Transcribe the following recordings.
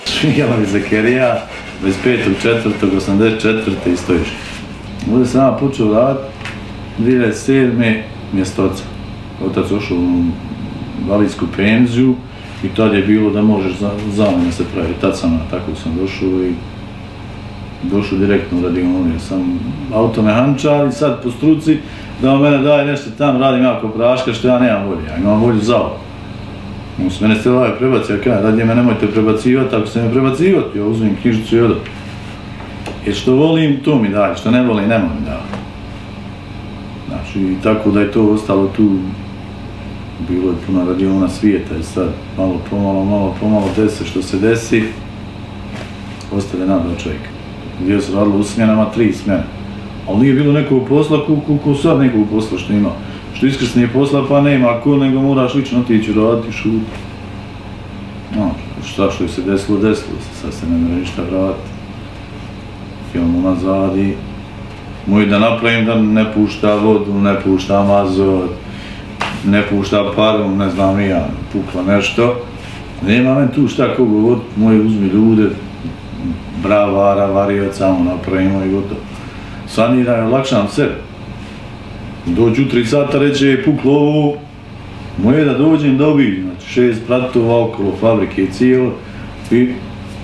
Šmijala Zakerija, 25.4.84. i stojiš. Ovdje sam ja počeo raditi 2007. mjesto oca. Otac ošao u invalidsku penziju i tad je bilo da možeš zamjena se pravi. Tad sam, tako sam došao direktno u radionu, jer sam automehaničar i sad po struci da on mene daje nešto tam, radim jako praška što ja nemam volje, ja imam volju za ovo. On se mene stelaju prebaci, ja kažem, radije me nemojte prebacivati, ako se me prebacivati, ja uzmem knjižicu i odam. Jer što volim, to mi daje, što ne volim, nemoj mi davati. Znači, tako da je to ostalo tu, bilo je puno radiona svijeta i sad malo pomalo desi što se desi, ostane nadao čovjeka. Gdje se radilo u smjenama, 3 smjene. Ali nije bilo nekog posla ko sad nekog posla što ima. Što iskrsnije posla pa nema ko, nego moraš lično otići raditi, šuti. No, šta što je se desilo se, sad se ne mora ništa vratiti. Film nazad i moj da napravim da ne pušta vodu, ne pušta mazot, ne pušta parom, ne znam i ja, pukla nešto. Nema men tu šta ko govorit, moji uzmi ljude, bravara, varioca, samo napravimo i gotovo. Saniraju, lakšam sebe. Dođu 3 sata, reće, puklo ovo, moje da dođem da obiđem, znači 6 pratova okolo fabrike cijelo i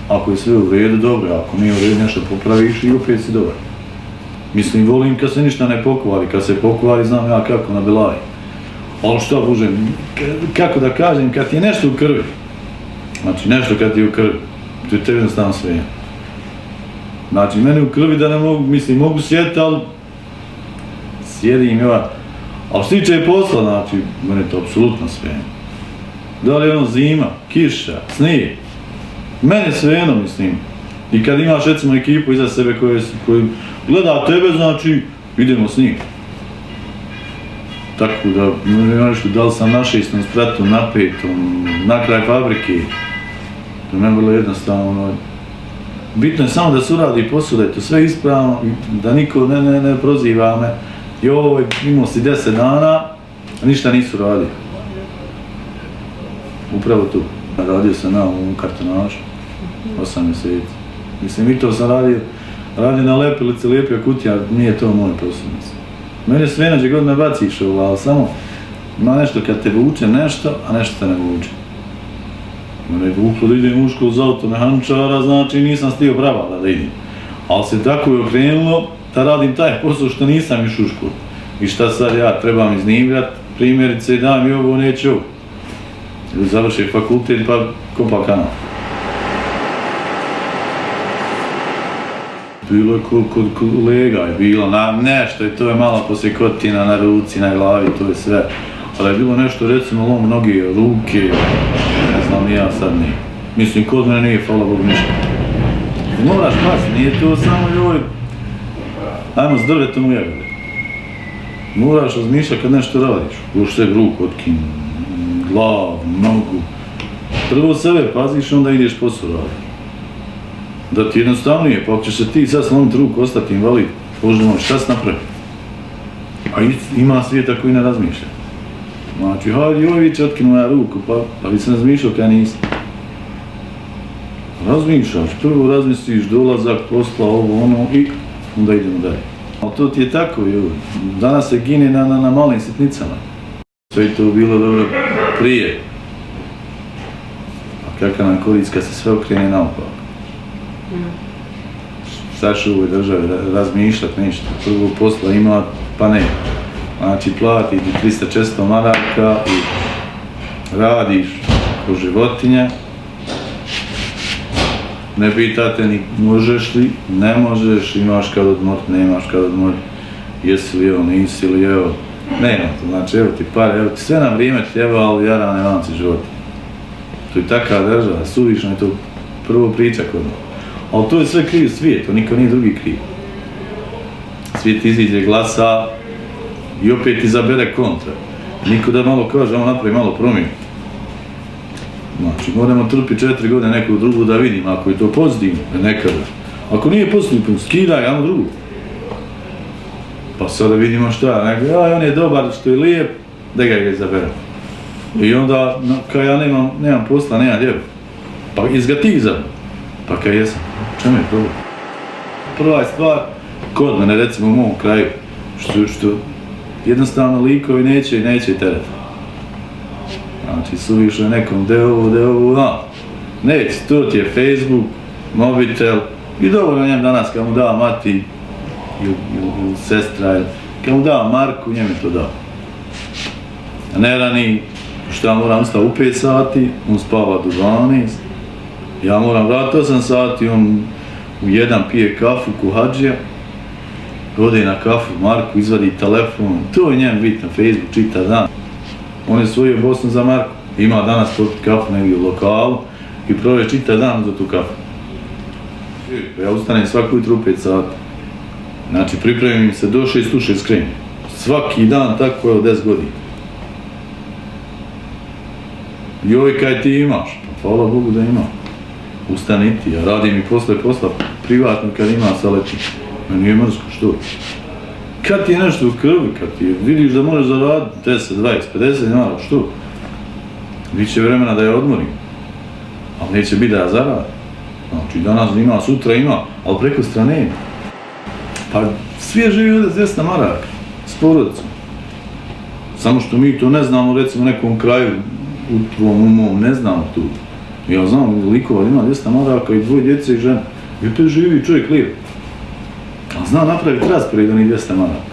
ako je sve u redu, dobro, ako nije u redu nešto popraviš i opet si dobar. Mislim, volim kad se ništa ne pokvari, kad se pokvari znam ja kako nabelaji. Ali šta Bože, kako da kažem, kad ti je nešto u krvi, znači nešto kad ti je u krvi, to je te jednostavno sve. Znači, mene u krvi da ne mogu, mislim, mogu sjediti, ali sjedim ja. Ali što tiče posla, znači, mene je to apsolutno sve. Da li je ono zima, kiša, snijeg, mene svejedno, mislim. I kad imaš, recimo, ekipu iza sebe koji gleda tebe, znači, idemo s njim. Tako da, nešto, da li sam na 6. spratu, na 5. na kraj fabrike, to je vrlo jednostavno. Bitno je samo da se uradi posao, da je to sve ispravno, da niko ne proziva me. Joj, imao si 10 dana, a ništa nisu radili. Upravo tu. Radio sam na ovom kartonažu, 8 mjeseci. Mislim, i to sam radio na lepilice, lijepio kutija, nije to moj posao. Mene sve nađe god me baciš ovo, ali samo ima nešto kad te vuče nešto, a nešto te ne vuče. Mene je vuklo da idem u školu za automehaničara, znači nisam stio prava da idem. Ali se tako je okrenulo da radim taj posao što nisam išao u školu. I šta sad ja trebam iznimljati, primjerice dam i ovo, neće ovo. Ili završi fakultet pa kopa kanal. Bilo je kod kolega, je bilo nešto i to je malo poslije kotina na ruci, na glavi, to je sve. Ali je bilo nešto, recimo, lom noge, ruke, ne znam, ja sad nije. Mislim, kod mene nije, hvala Bogu, ništa. Moraš pasti, nije to samo joj, ajmo s drvetom u jagode. Moraš razmišljati kad nešto radiš, još sve ruku otkinu, glavu, nogu. Prvo sebe paziš, onda ideš posao raditi. Da ti jednostavnije, pa ako ćeš se ti sad slomiti ruku, ostati invalid, Bože moj, šta si napravi? A ima svijeta koji ne razmišlja. Znači, hajde, joj, vi će otkinu ja ruku, pa vi se razmišljao kada nisam. Razmišljaš, prvo razmisliš dolazak, posla, ovo, ono i onda idemo dalje. Ali to ti je tako, joj, danas se gine na malim sitnicama. Sve je to bilo dobro prije. A kakva nam korist kad se sve okrene naopako. Sad ću u ovoj državi razmišljati nešto, prvo posla ima, pa ne. Znači plati ti 300-400 maraka i radiš ko životinja. Ne pitate ni možeš li, ne možeš, imaš kad odmorit, nemaš kad odmorit, jesi li evo, nisi li evo. Nema to, znači evo ti pare, evo ti sve na vrijeme ti evo, ali jarane lanci života. To je takva država, suvišno je to prvo priča kod nas. Ali to je sve kriv svijet, to niko nije drugi kriv. Svijet iziđe, glasa, I opet izabere kontra. Niko da malo kaže, on napravi malo promjenu. Znači, moramo trpiti 4 godine neku drugu da vidim, ako je to pozitivno, nekada. Ako nije pozitivno, skidaj, ajmo drugu. Pa sada vidimo šta, neko, on je dobar, što je lijep, da ga izaberem. I onda, kao ja nemam posla, nemam djevu. Pa izga ti izabere. Pa kaj jesam, čemu je problem? Prva je stvar, kod mene, recimo u mom kraju, što jednostavno likovi neće teret. Znači, suvišno je nekom deovu, neće, to ti je Facebook, mobitel i dovoljno njem danas kad mu da mati ili sestra, kad mu da Marku, njem je to dao. A ne rani, što ja moram ustati u 5 sati, on spava do 12, ja moram vratiti 8 sati, on u 1 pije kafu kuhađija, ode na kafu Marku, izvadi telefon, to je njem biti na Facebook, čita dan. On je svojio Bosnu za Marku, ima danas popiti kafu negdje u lokalu i provije čita dan za tu kafu. Ja ustanem svako jutro u 5 sati, znači pripremim se do 6 u 6 krenem. Svaki dan tako je od 10 godina. Joj, kaj ti imaš? Pa hvala Bogu da imam. Ustani ti, ja radim i posle posla privatno kad ima saleti. Meni je mrsko, što? Kad ti je nešto u krvi, kad ti vidiš da možeš zaraditi 10, 20, 50 dinara, što? Biće vremena da je odmorim, ali neće biti da ja zaradim. Znači danas ima, sutra ima, ali preko strane ima. Pa svi živi ovdje 200 maraka, s porodicom. Samo što mi to ne znamo, recimo u nekom kraju, u tvom umom, ne znamo tu. Ja znam, likova ima 200 maraka i 2 djece i žena. I opet živi čovjek lijep. Ali zna napraviti raspored onih 200 maraka.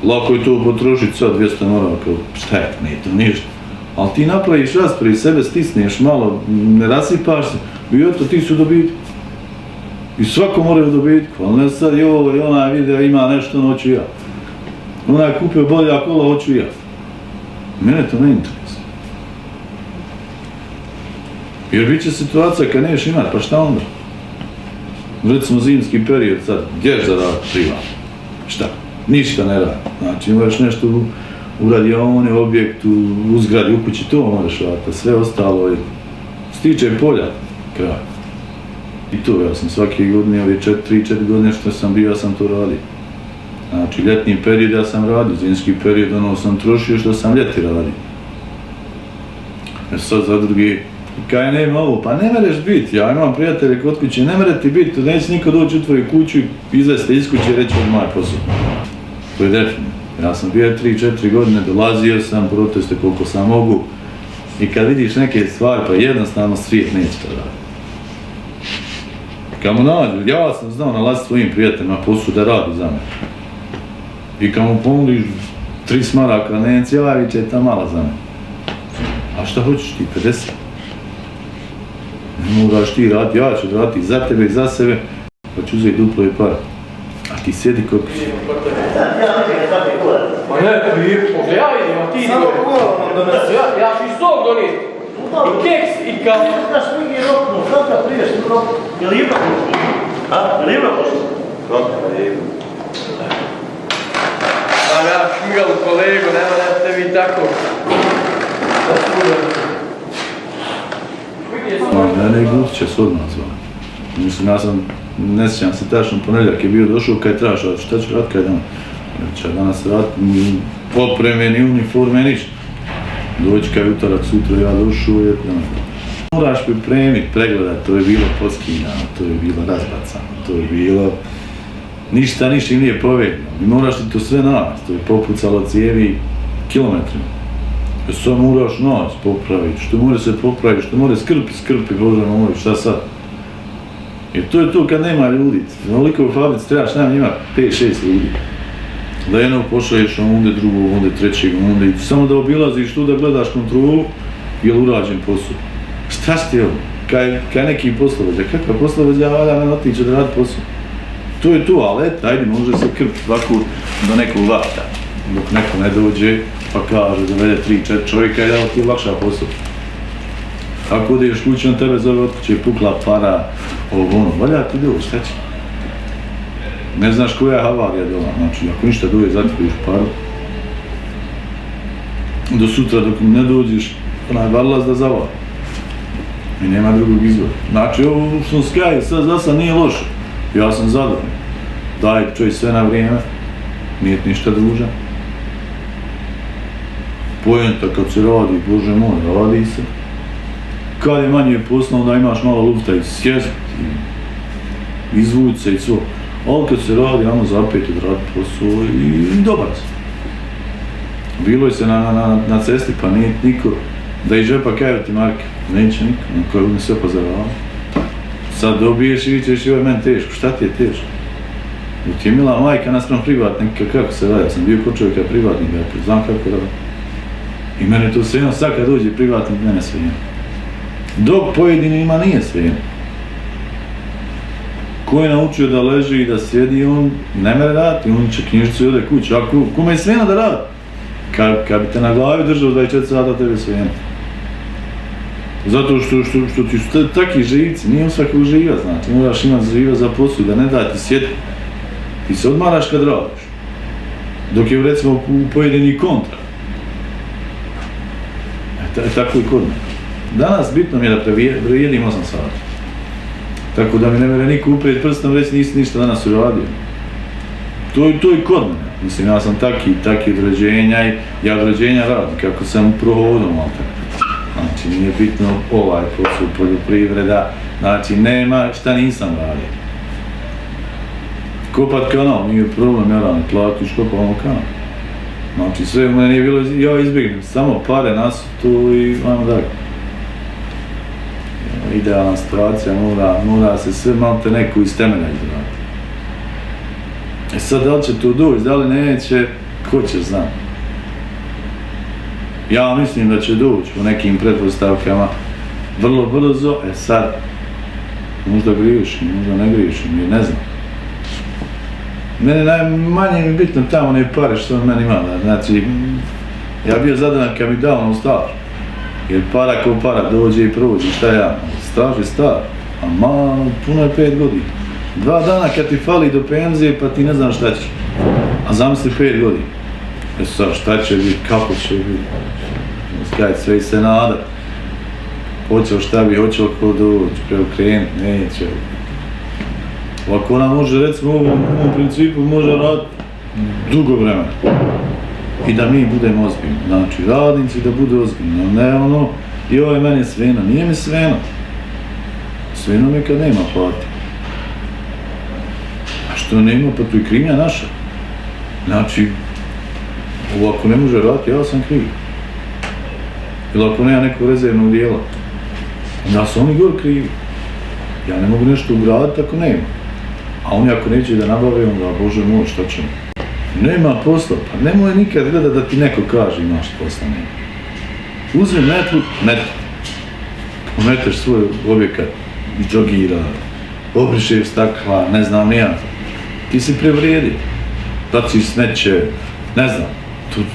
Lako je to potrošiti sad 200 maraka, šta je, nije to ništa. Ali ti napraviš raspored, sebe stisneš malo, ne rasipaš se i eto ti su dobitku. I svako mora dobitku, ali ne sad joj, onaj video ima nešto, hoću ja. Onaj je kupio bolja kola, hoću ja. Mene to ne interesuje. Jer bit će situacija kad neš imati, pa šta onda? Recimo zimski period sad, gdješ da radi privatno? Šta? Ništa ne radi. Znači imaš nešto u radioni, objektu, u zgradi, u kući, to možeš raditi, a sve ostalo je stiče polja, kraj. I to, ja sam svake godine, ove 3-4 godine što sam bio, ja sam to radio. Znači, ljetni period ja sam radio, zimski period ono sam trošio što sam ljeti radio. Sad za drugi, kaj nema ovo, pa ne mereš biti, ja imam prijatelje kod kuće, ne mere ti biti, neće niko doći u tvoju kuću i izvesti iz kuće i reći od moj posao. To je definitivno. Ja sam bio 3-4 godine, dolazio sam, proteste koliko sam mogu i kad vidiš neke stvari, pa jednostavno svijet neće to raditi. Kad mu nađu, ja sam znao nalaziti svojim prijateljima posao da radi za mene. I kad mu ponudiš 30 maraka, ne cijelavić je ta mala za mene. A šta hoćeš ti, 50? Ne moraš ti raditi, ja ću raditi za tebe i za sebe, pa ću uzeti duplo i para. A ti sjedi kod kuće. Ma ne, pogledaj, ja vidim, a ti samo kola vam donesi. Ja ću i sok donijeti. I keks, i kafu. Znaš, mi je rokno, kada priješ, ti rokno. Je li ipak pošto? A? Je li ipak pošto? Rokno, je ipak. Pa ja šmigalu kolegu, ne morate vi tako. Mene Guti će se odmah zvati. Mislim, ja sam, ne sjećam se tačno, ponedjeljak je bio došao kaj trebaš raditi, šta ću raditi kaj dan? Neće danas raditi, ni opreme, ni uniforme, ništa. Doći kaj utorak, sutra ja došao, moraš pripremiti, pregledati, to je bilo poskidano, to je bilo razbacano, to je bilo... Ništa nije povedeno i moraš ti to sve naći, to je popucalo cijevi kilometrima. Sad moraš naći, popraviti, što mora se popraviti, što mora skrpi, Bože moj, šta sad? Jer to je to kad nema ljudi, onoliko u fabrici trebaš, nema njima 5-6 ljudi. Da jednog pošalješ onda, drugog, onda trećeg, onda i samo da obilaziš tu da gledaš kontrolu, je li urađen posao. Šta si ti ovo? Kaj neki poslovođa, kakva poslovođa, valja ne otiće da radi posao. To je to, ali eto, ajde, može se krpiti ovako do nekog vakta. Dok neko ne dođe, pa kaže, dovede 3-4 čovjeka i da ti lakša posao. Ako odeš kući, on tebe zove od kuće, pukla para, ovo ono, valja ti doći, šta će? Ne znaš koja je havarija doma, znači ako ništa dođe zatvoriš paru. Do sutra dok ne dođeš, onaj varlaz da zavari. I nema drugog izvora. Znači ovo što skaje sad za sad nije loše. Ja sam zadovoljan. Daj čovjek sve na vrijeme, nije ništa dužan. Pojenta kad se radi, Bože moj, radi se. Kad je manje posla, onda imaš malo lufta i sjest, i izvući se i svo. Ali kad se radi, ajmo zapet odraditi posao i dobar se. Bilo je se na cesti, pa nije niko da iz džepa kaju ti marke. Neće niko, na koju mi sve pozaravao. Sad dobiješ i vićeš i ovo je meni teško. Šta ti je teško? Ti je mila majka naspram privatnika, kako se radi? Ja sam bio kod čovjeka privatnika, znam kako radi. I mene to svejedno, sad kad dođe privatnik, mene svejedno. Dok pojedinima nije svejedno. Ko je naučio da leži i da sjedi, on ne mere raditi, on će knjižicu i ode kući. A kome je svejedno da radi? Kad bi te na glavi držao 24 sata, tebe svejedno. Zato što ti su takvi živci, nije u svakog živa, znači, moraš imati živa za poslu, da ne da ti sjeti. Ti se odmaraš kad radiš. Dok je recimo u pojedini kontra. Tako i kod mene. Danas bitno mi je da previjedim 8 sati. Tako da mi ne mere niko uprijeti prstom reći nisi ništa danas uradio. To i kod mene. Mislim, ja sam taki od rođenja i ja od rođenja radim, kako sam u prohodu malo tako. Znači, nije bitno ovaj posao poljoprivreda, znači nema šta nisam radio. Kopat kanal nije problem, ja radim, platiš, kopamo kanal. Znači, sve u mene nije bilo, ja izbjegnem, samo pare nasutu i ajmo dalje. Idealna situacija, mora se sve malo te neko iz temelja izraditi. E sad, da li će to doći, da li neće, ko će znati. Ja mislim da će doći u nekim pretpostavkama vrlo brzo, sad, možda griješim, možda ne griješim, jer ne znam. Mene najmanje mi bitno tamo ne pare što on meni ima, znači, ja bio zadan kad mi dao na staž, jer para ko para dođe i prođe, šta ja, staž je star, a malo, puno je 5 godina. 2 dana kad ti fali do penzije pa ti ne znaš šta ćeš, a zamisli 5 godina. Sad šta će biti, kako će biti, skajt sve i se nada. Hoće šta bi, hoće ko doći, preokrenut, neće. Ovako ona može, recimo u ovom principu, može raditi dugo vremena. I da mi budemo ozbiljni, znači radnici da budu ozbiljni, a ne ono, joj meni svena, nije mi svena. Svena mi kad nema plati. A što nema, pa tu je krivnja naša. Znači, ovako ne može raditi, ja sam kriv. Ili ako nema nekog rezervnog dijela, onda su oni gore krivi. Ja ne mogu nešto ugraditi ako nema. A oni ako neće da nabave, onda, Bože moj, šta ćemo? Nema posla, pa nemoj nikad gledati da ti neko kaže imaš posla, nema. Uzmi metlu, pometeš svoj objekat, džogira, obrišeš stakla, ne znam ni ja. Ti si prevrijedi, baciš smeće, ne znam,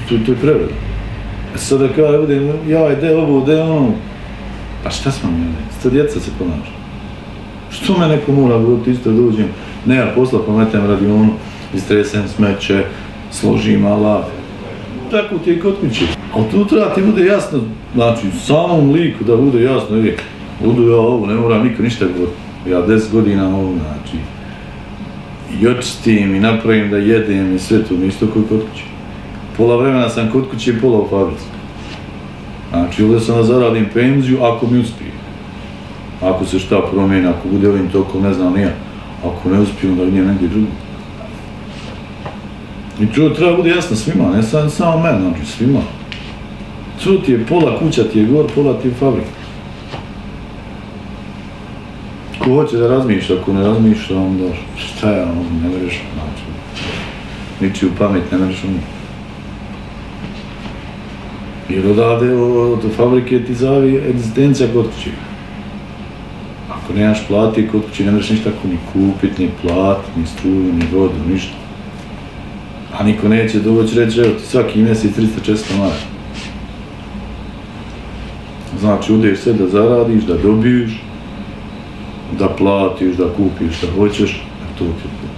to je prevreda. Sada kada budem, jaj, de ovo, de ono, pa šta smo mi ovdje? Sada djeca se ponaša. Što me neko mora govoriti, isto dođem, nema posla, pometem radionu, istresem smeće, složim alat. Tako ti je kod kuće. Ali tu treba ti bude jasno, znači samom liku da bude jasno, budu ja ovo, ne moram niko ništa govoriti. Ja 10 godina ovo, znači, i očistim i napravim da jedem i sve to mi isto koji kod kuće. Pola vremena sam kod kuće i pola u fabrici. Znači, ovdje sam da zaradim penziju ako mi uspije. Ako se šta promijeni, ako bude ovim tokom, ne znam nija. Ako ne uspije, onda idem negdje drugo. I to treba bude jasno svima, ne samo meni, znači svima. To ti je pola kuća ti je gor, pola ti je fabrika. Ko hoće da razmišlja, ako ne razmišlja, onda šta ja, ne mereš, znači. Ničiju pamet ne mereš ono. Jer odavde od fabrike ti zavi egzistencija kod kuće. Ako nemaš plati kod kuće, ne mereš ništa tako ni kupit, ni platit, ni struju, ni vodu, ništa. A niko neće doći reći, evo ti svaki mjesec 300-400 maraka. Znači, udeš sve da zaradiš, da dobiješ, da platiš, da kupiš šta hoćeš, a to ti je.